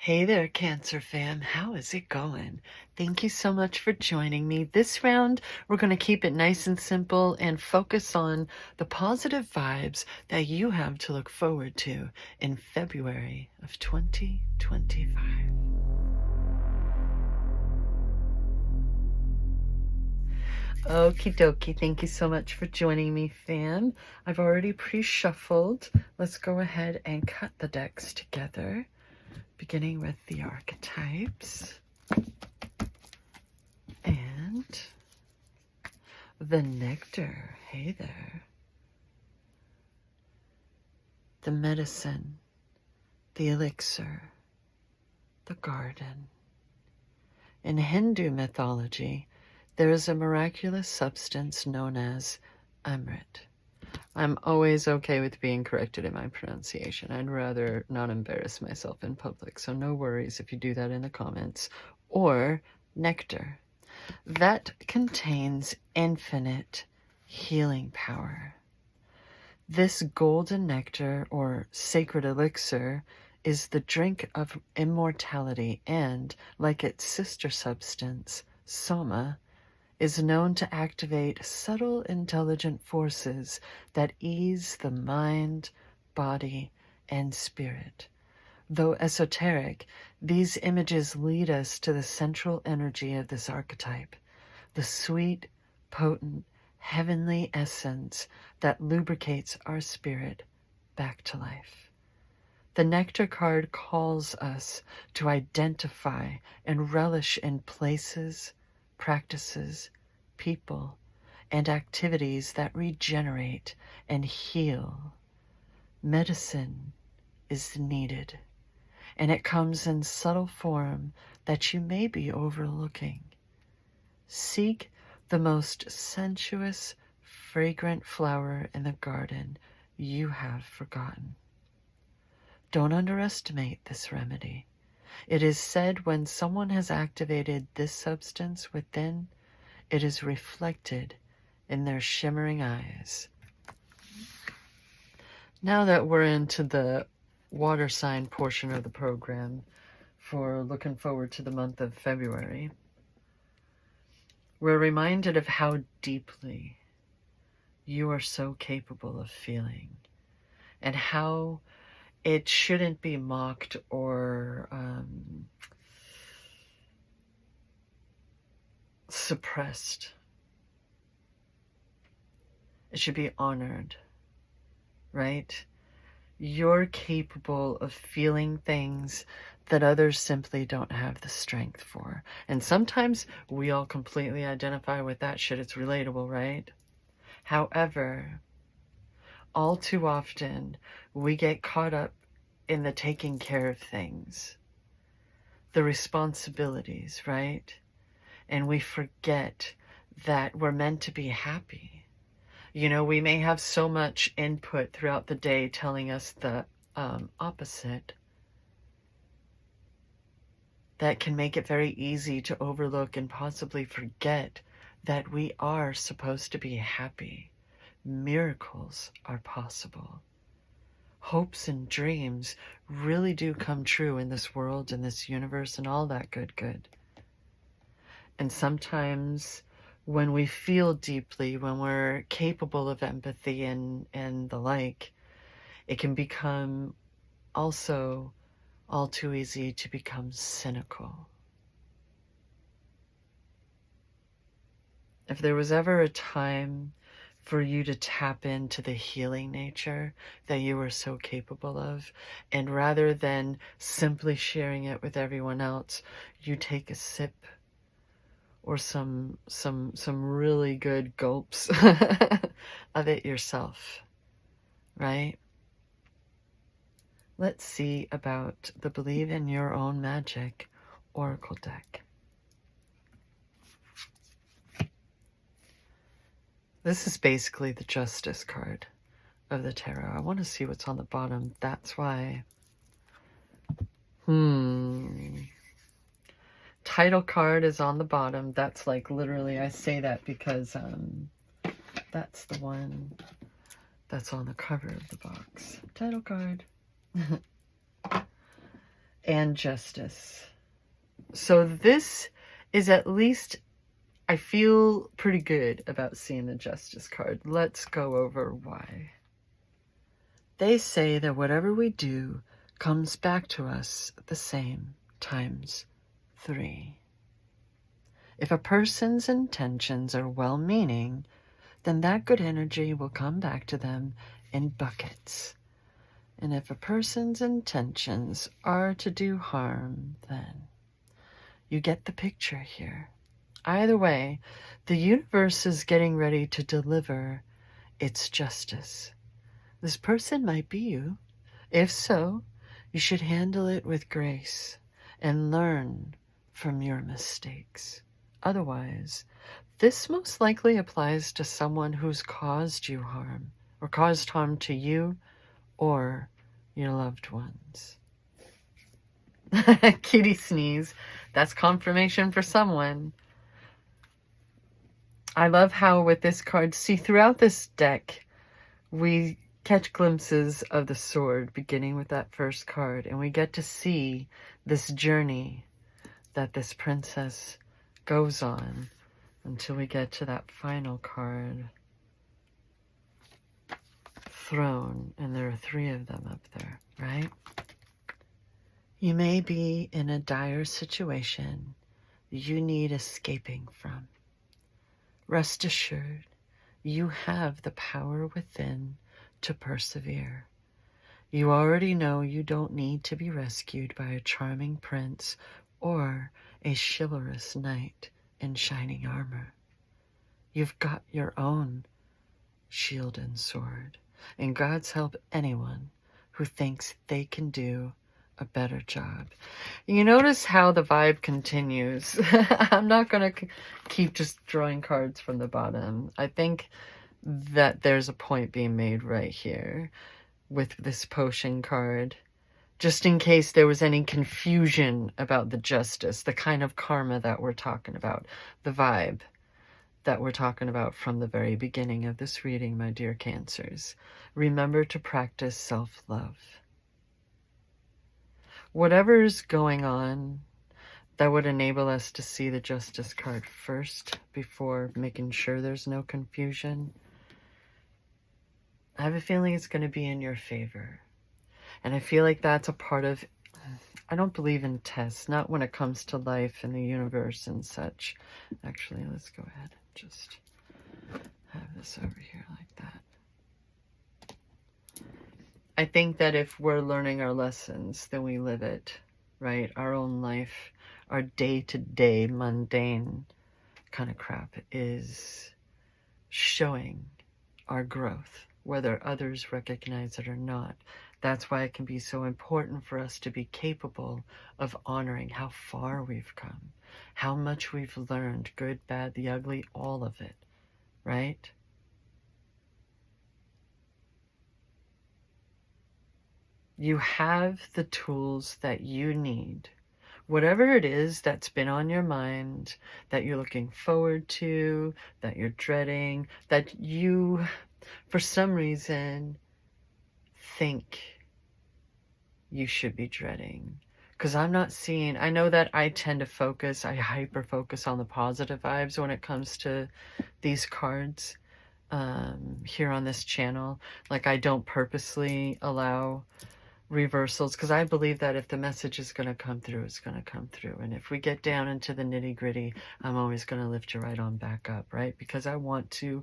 Hey there, Cancer fam. How is it going? Thank you so much for joining me. This round, we're going to keep it nice and simple and focus on the positive vibes that you have to look forward to in February of 2025. Okie dokie. Thank you so much for joining me, fam. I've already pre-shuffled. Let's go ahead and cut the decks together, beginning with the archetypes and the nectar. Hey there. The medicine, the elixir, the garden. In Hindu mythology, there is a miraculous substance known as Amrit. I'm always okay with being corrected in my pronunciation. I'd rather not embarrass myself in public, so no worries if you do that in the comments. Or nectar. That contains infinite healing power. This golden nectar, or sacred elixir, is the drink of immortality and, like its sister substance, soma, is known to activate subtle intelligent forces that ease the mind, body, and spirit. Though esoteric, these images lead us to the central energy of this archetype, the sweet, potent, heavenly essence that lubricates our spirit back to life. The Nectar card calls us to identify and relish in places, practices, people, and activities that regenerate and heal. Medicine is needed, and it comes in subtle form that you may be overlooking. Seek the most sensuous, fragrant flower in the garden you have forgotten. Don't underestimate this remedy. It is said when someone has activated this substance within, it is reflected in their shimmering eyes. Now that we're into the water sign portion of the program for looking forward to the month of February, we're reminded of how deeply you are so capable of feeling and how it shouldn't be mocked or suppressed. It should be honored, right? You're capable of feeling things that others simply don't have the strength for. And sometimes we all completely identify with that shit. It's relatable, right? However, all too often, we get caught up in the taking care of things, the responsibilities, right? And we forget that we're meant to be happy. You know, we may have so much input throughout the day telling us the opposite that can make it very easy to overlook and possibly forget that we are supposed to be happy. Miracles are possible. Hopes and dreams really do come true in this world, in this universe, and all that good. And sometimes when we feel deeply, when we're capable of empathy and the like, it can become also all too easy to become cynical. If there was ever a time for you to tap into the healing nature that you were so capable of, and rather than simply sharing it with everyone else, you take a sip or some really good gulps of it yourself, right? Let's see about the Believe in Your Own Magic Oracle deck. This is basically the Justice card of the tarot. I want to see what's on the bottom. That's why. Title card is on the bottom. That's like literally, I say that because that's the one that's on the cover of the box. Title card. and Justice. So this is, at least I feel pretty good about seeing the Justice card. Let's go over why. They say that whatever we do comes back to us the same times 3. If a person's intentions are well-meaning, then that good energy will come back to them in buckets. And if a person's intentions are to do harm, then you get the picture here. Either way, the universe is getting ready to deliver its justice. This person might be you. If so, you should handle it with grace and learn from your mistakes. Otherwise, this most likely applies to someone who's caused you harm, or caused harm to you or your loved ones. Kitty sneeze. That's confirmation for someone. I love how with this card, see, throughout this deck, we catch glimpses of the sword, beginning with that first card, and we get to see this journey that this princess goes on until we get to that final card, Throne, and there are 3 of them up there, right? You may be in a dire situation you need escaping from. Rest assured, you have the power within to persevere. You already know you don't need to be rescued by a charming prince or a chivalrous knight in shining armor. You've got your own shield and sword, and God's help anyone who thinks they can do a better job. You notice how the vibe continues. I'm not going to keep just drawing cards from the bottom. I think that there's a point being made right here with this potion card, just in case there was any confusion about the justice, the kind of karma that we're talking about, the vibe that we're talking about from the very beginning of this reading, my dear Cancers. Remember to practice self-love. Whatever's going on that would enable us to see the Justice card first before making sure there's no confusion, I have a feeling it's going to be in your favor. And I feel like that's a part of, I don't believe in tests, not when it comes to life and the universe and such. Actually, let's go ahead and just have this over here like that. I think that if we're learning our lessons, then we live it, right? Our own life, our day-to-day mundane kind of crap is showing our growth, whether others recognize it or not. That's why it can be so important for us to be capable of honoring how far we've come, how much we've learned, good, bad, the ugly, all of it, right? You have the tools that you need. Whatever it is that's been on your mind, that you're looking forward to, that you're dreading, that you, for some reason, think you should be dreading. Because I'm not seeing, I know that I tend to focus, I hyper-focus on the positive vibes when it comes to these cards here on this channel. Like, I don't purposely allow reversals, because I believe that if the message is going to come through, it's going to come through. And if we get down into the nitty-gritty, I'm always going to lift you right on back up, right? Because I want to,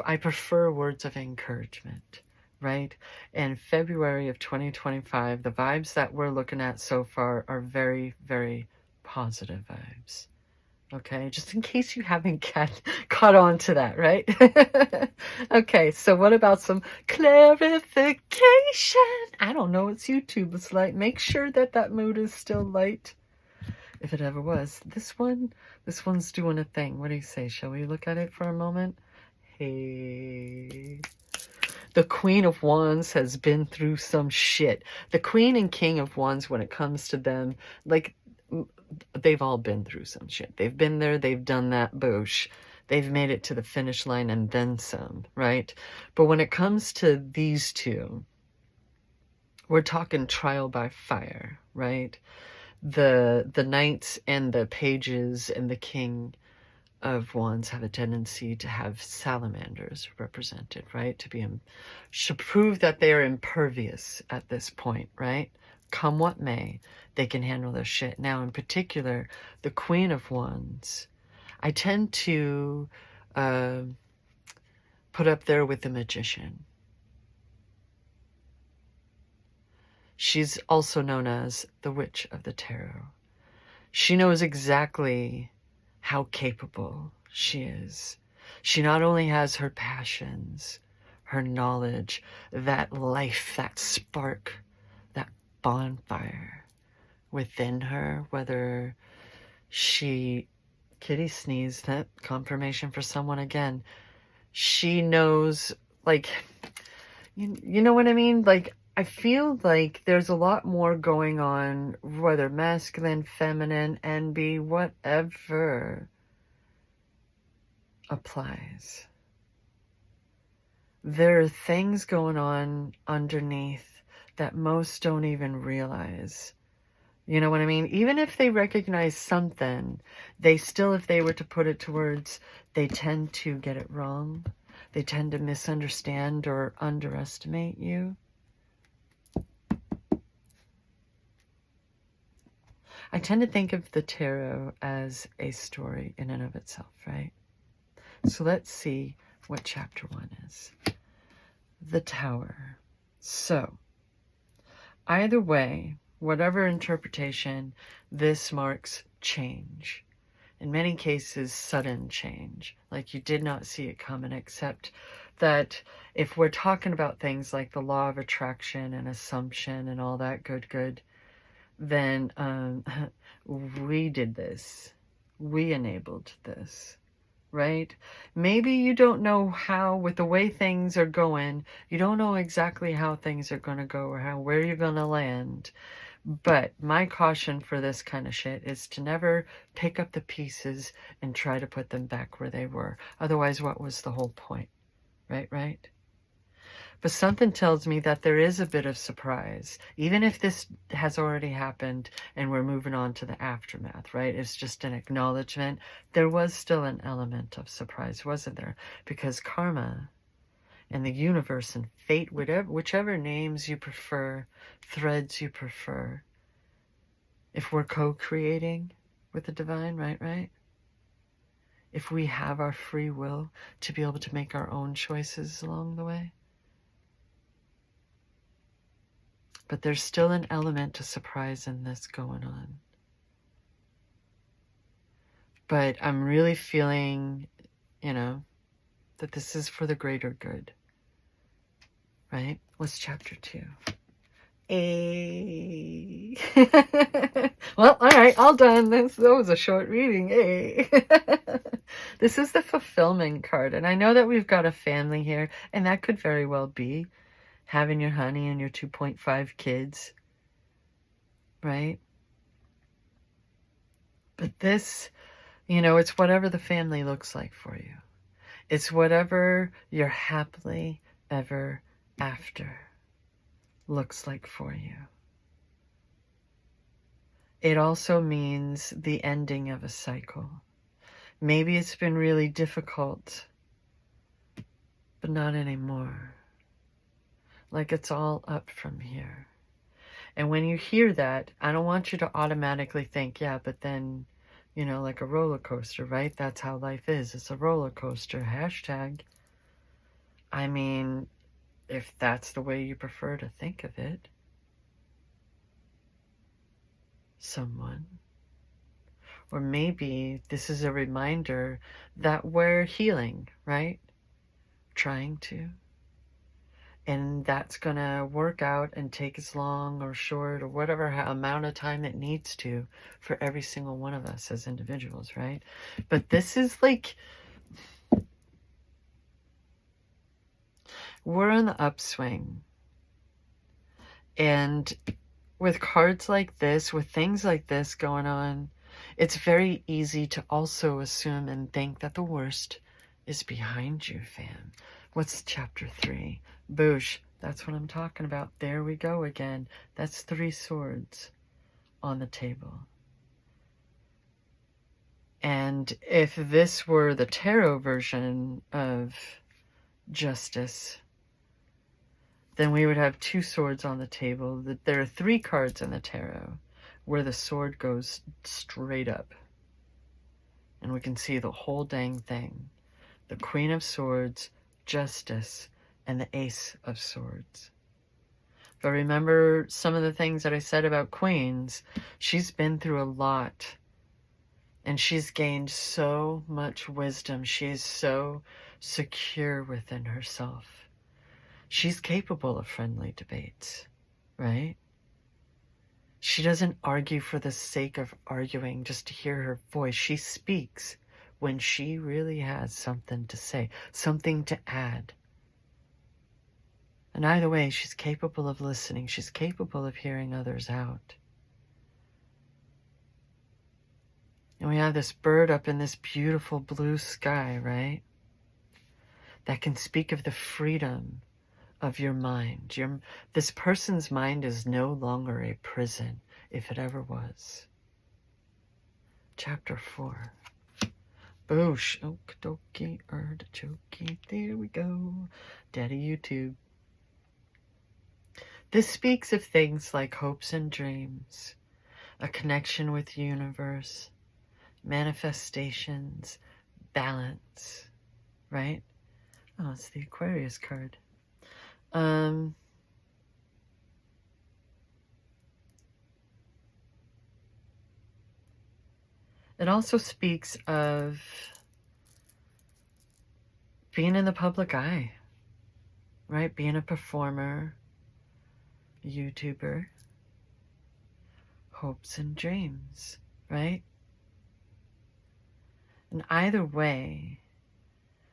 I prefer words of encouragement, right? And February of 2025, the vibes that we're looking at so far are very, very positive vibes. Okay, just in case you haven't caught on to that, right? Okay, so what about some clarification? I don't know, it's YouTube. It's like, make sure that that mood is still light, if it ever was. This one's doing a thing. What do you say? Shall we look at it for a moment? Hey, the Queen of Wands has been through some shit. The Queen and King of Wands, when it comes to them, like, they've all been through some shit. They've been there, they've done that, boosh. They've made it to the finish line and then some, right? But when it comes to these two, we're talking trial by fire, right? The knights and the pages and the king of wands have a tendency to have salamanders represented, right? Should prove that they are impervious at this point, right? Come what may, they can handle their shit. Now, in particular, the Queen of Wands, I tend to put up there with the Magician. She's also known as the Witch of the Tarot. She knows exactly how capable she is. She not only has her passions, her knowledge, that life, that spark, that bonfire within her, whether she, kitty sneezed, that confirmation for someone again. She knows, like, you know what I mean? Like, I feel like there's a lot more going on, whether masculine, feminine, NB, whatever applies. There are things going on underneath that most don't even realize. You know what I mean? Even if they recognize something, they still, if they were to put it to words, they tend to get it wrong. They tend to misunderstand or underestimate you. I tend to think of the tarot as a story in and of itself, right? So let's see what chapter 1 is. The Tower. So, either way, whatever interpretation, this marks change. In many cases, sudden change. Like you did not see it coming, except that if we're talking about things like the law of attraction and assumption and all that good, then we did this. We enabled this, right? Maybe you don't know how, with the way things are going, you don't know exactly how things are going to go or where you're going to land. But my caution for this kind of shit is to never pick up the pieces and try to put them back where they were. Otherwise, what was the whole point? Right? But something tells me that there is a bit of surprise, even if this has already happened and we're moving on to the aftermath, right? It's just an acknowledgement. There was still an element of surprise, wasn't there? Because karma and the universe and fate, whichever names you prefer, threads you prefer, if we're co-creating with the divine, right? If we have our free will to be able to make our own choices along the way. But there's still an element of surprise in this going on. But I'm really feeling, that this is for the greater good. Right? What's chapter 2? Well, all right, all done. That was a short reading. This is the fulfillment card. And I know that we've got a family here, and that could very well be having your honey and your 2.5 kids, right? But this, it's whatever the family looks like for you. It's whatever your happily ever after looks like for you. It also means the ending of a cycle. Maybe it's been really difficult, but not anymore. Like it's all up from here. And when you hear that, I don't want you to automatically think, yeah, but then, like a roller coaster, right? That's how life is. It's a roller coaster. #. I mean, if that's the way you prefer to think of it. Someone. Or maybe this is a reminder that we're healing, right? Trying to. And that's going to work out and take as long or short or whatever amount of time it needs to for every single one of us as individuals, right? But this is like, we're on the upswing. And with cards like this, with things like this going on, it's very easy to also assume and think that the worst is behind you, fam. What's chapter 3? Boosh, That's what I'm talking about. There we go again. That's 3 swords on the table. And if this were the tarot version of justice, then we would have 2 swords on the table. There are 3 cards in the tarot where the sword goes straight up. And we can see the whole dang thing. The Queen of Swords, Justice, and the Ace of Swords. But remember some of the things that I said about queens. She's been through a lot. And she's gained so much wisdom. She is so secure within herself. She's capable of friendly debates, right? She doesn't argue for the sake of arguing just to hear her voice. She speaks when she really has something to say, something to add. And either way, she's capable of listening. She's capable of hearing others out. And we have this bird up in this beautiful blue sky, right? That can speak of the freedom of your mind. This person's mind is no longer a prison, if it ever was. Chapter 4. Boosh, okie artichoke, there we go. Daddy YouTube. This speaks of things like hopes and dreams, a connection with the universe, manifestations, balance, right? Oh, it's the Aquarius card. It also speaks of being in the public eye, right? Being a performer, a YouTuber, hopes and dreams, right? And either way,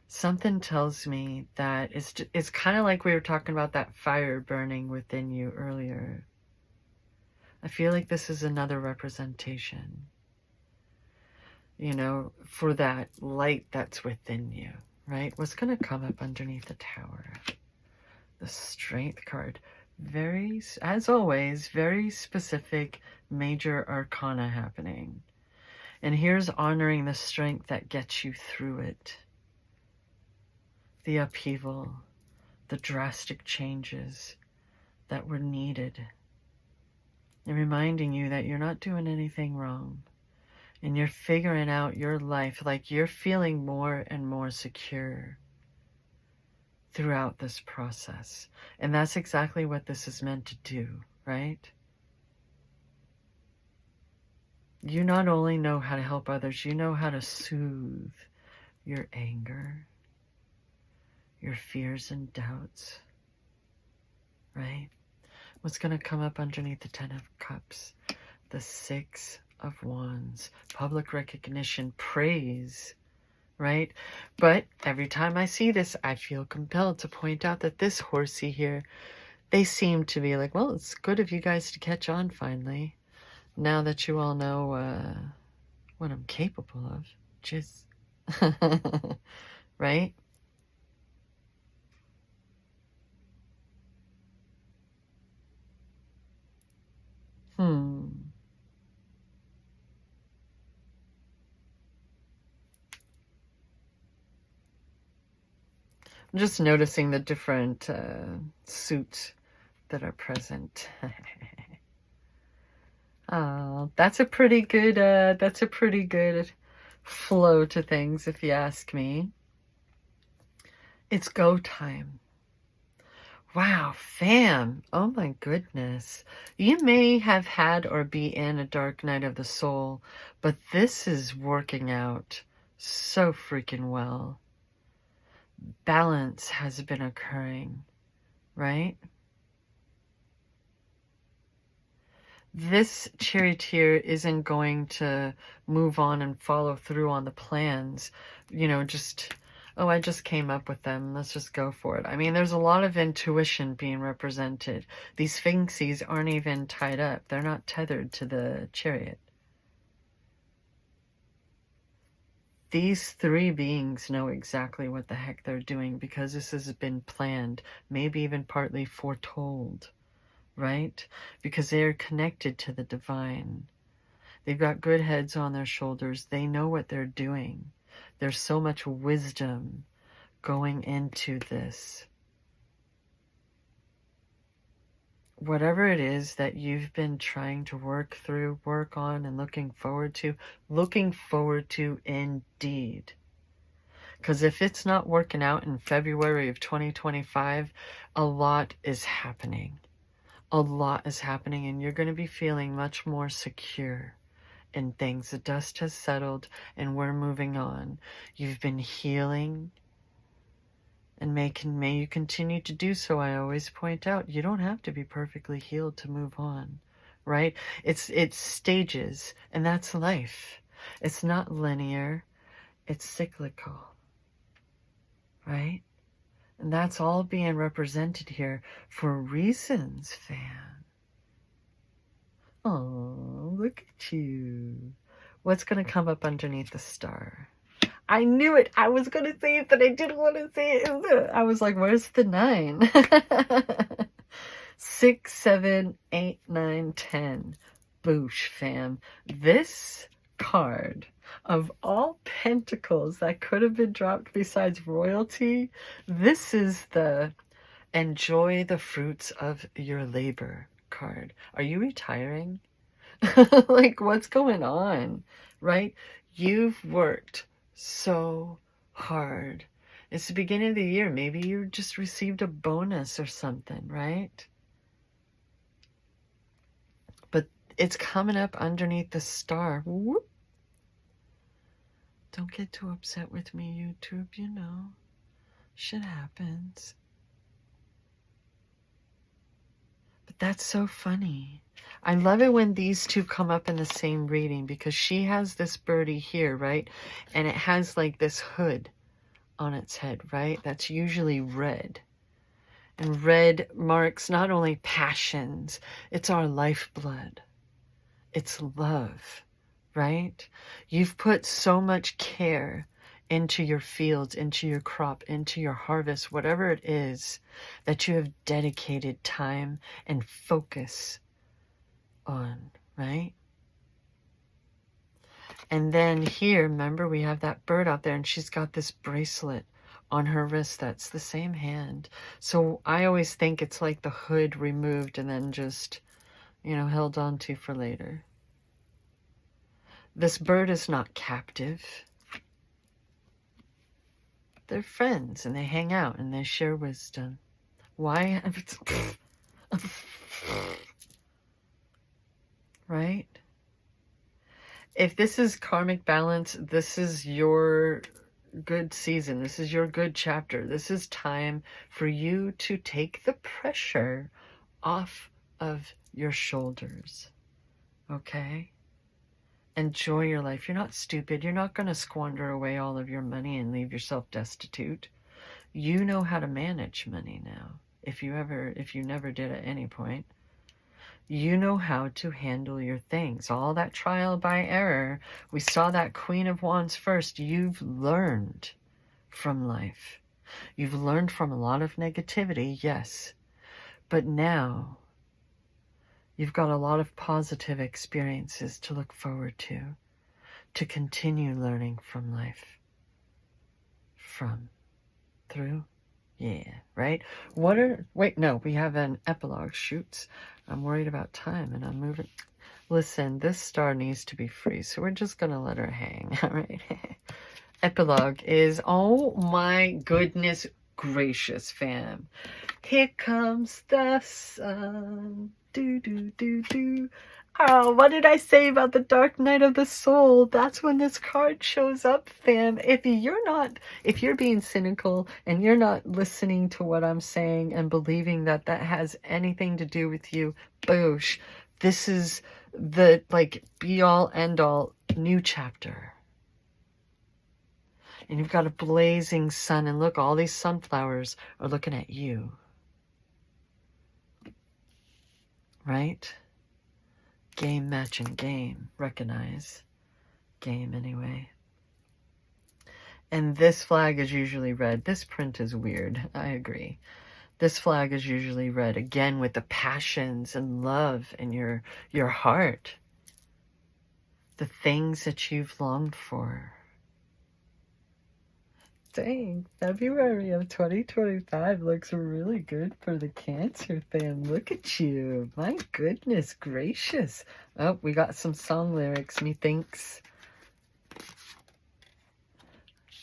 something tells me that it's kind of like we were talking about that fire burning within you earlier. I feel like this is another representation, you know, for that light that's within you, right? What's going to come up underneath the Tower? The Strength card. Very, as always, very specific major arcana happening. And here's honoring the strength that gets you through it. The upheaval, the drastic changes that were needed. And reminding you that you're not doing anything wrong. And you're figuring out your life, like you're feeling more and more secure throughout this process. And that's exactly what this is meant to do, right? You not only know how to help others, you know how to soothe your anger, your fears and doubts, right? What's going to come up underneath the 10 of Cups? The 6 of Wands, public recognition, praise, right? But every time I see this, I feel compelled to point out that this horsey here, they seem to be like, well, it's good of you guys to catch on finally. Now that you all know what I'm capable of. Just, right? I'm just noticing the different suits that are present. Oh, that's a pretty good flow to things, if you ask me. It's go time. Wow, fam. Oh my goodness. You may have had or be in a dark night of the soul, but this is working out so freaking well. Balance has been occurring, right? This charioteer isn't going to move on and follow through on the plans, you know, just, oh, I just came up with them, let's just go for it. I mean, there's a lot of intuition being represented. These Sphinxes aren't even tied up. They're not tethered to the chariot. These three beings know exactly what the heck they're doing because this has been planned, maybe even partly foretold, right? Because they are connected to the divine. They've got good heads on their shoulders. They know what they're doing. There's so much wisdom going into this. Whatever it is that you've been trying to work through, work on, and looking forward to indeed. Because if it's not working out in February of 2025, a lot is happening. A lot is happening, and you're going to be feeling much more secure in things. The dust has settled, and we're moving on. You've been healing, and may you continue to do so. I always point out, you don't have to be perfectly healed to move on, right? It's stages, and that's life. It's not linear, it's cyclical, right? And that's all being represented here for reasons, fan. Oh, look at you. What's going to come up underneath the star? I knew it. I was going to say it, but I didn't want to say it. I was like, where's the 9? 6, 7, 8, 9, 10. Boosh, fam. This card, of all pentacles that could have been dropped besides royalty, this is the enjoy the fruits of your labor card. Are you retiring? Like, what's going on, right? You've worked so hard. It's the beginning of the year. Maybe you just received a bonus or something, right? But it's coming up underneath the star. Whoop. Don't get too upset with me, YouTube, you know. Shit happens. But that's so funny. I love it when these two come up in the same reading because she has this birdie here, right? And it has like this hood on its head, right? That's usually red. And red marks not only passions, it's our lifeblood. It's love, right? You've put so much care into your fields, into your crop, into your harvest, whatever it is that you have dedicated time and focus on, right? And then here, remember, we have that bird out there and she's got this bracelet on her wrist that's the same hand. So I always think it's like the hood removed and then just, you know, held on to for later. This bird is not captive. They're friends and they hang out and they share wisdom. Why? Right? If this is karmic balance, this is your good season. This is your good chapter. This is time for you to take the pressure off of your shoulders. Okay? Enjoy your life. You're not stupid. You're not going to squander away all of your money and leave yourself destitute. You know how to manage money now. If you never did at any point. You know how to handle your things. All that trial by error. We saw that Queen of Wands first. You've learned from life. You've learned from a lot of negativity, yes. But now you've got a lot of positive experiences to look forward to continue learning from life. Through? Yeah, right? Wait, no, we have an epilogue. Shoots. I'm worried about time and I'm moving. Listen, this star needs to be free, so we're just going to let her hang, all right? Epilogue is, oh my goodness gracious, fam. Here comes the sun. Do, do, do, do. Oh, what did I say about the dark night of the soul? That's when this card shows up, fam. If you're being cynical and you're not listening to what I'm saying and believing that that has anything to do with you, boosh. This is the, like, be-all, end-all new chapter. And you've got a blazing sun, and look, all these sunflowers are looking at you. Right? Game matching game. Recognize. Game anyway. And this flag is usually red. This print is weird. I agree. This flag is usually red, again, with the passions and love in your heart. The things that you've longed for. Dang, February of 2025 looks really good for the Cancer fam. Look at you. My goodness gracious. Oh, we got some song lyrics, methinks.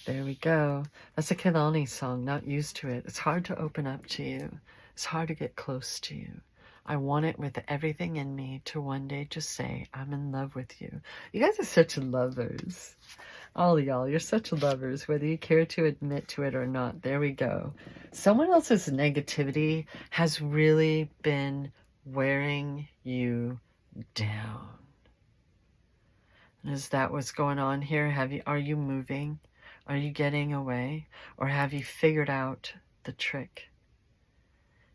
There we go. That's a Kehlani song, not used to it. It's hard to open up to you. It's hard to get close to you. I want it with everything in me to one day just say, I'm in love with you. You guys are such lovers. All y'all, you're such lovers, whether you care to admit to it or not. There we go. Someone else's negativity has really been wearing you down. And is that what's going on here? Are you moving? Are you getting away? Or have you figured out the trick?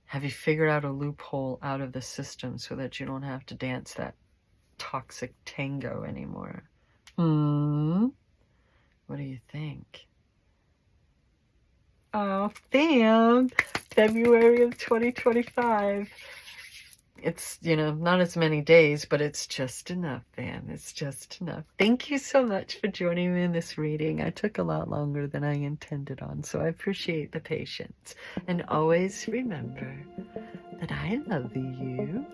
Have you figured out a loophole out of the system so that you don't have to dance that toxic tango anymore? What do you think? Oh, fam! February of 2025. It's, not as many days, but it's just enough, fam. It's just enough. Thank you so much for joining me in this reading. I took a lot longer than I intended on, so I appreciate the patience. And always remember that I love you.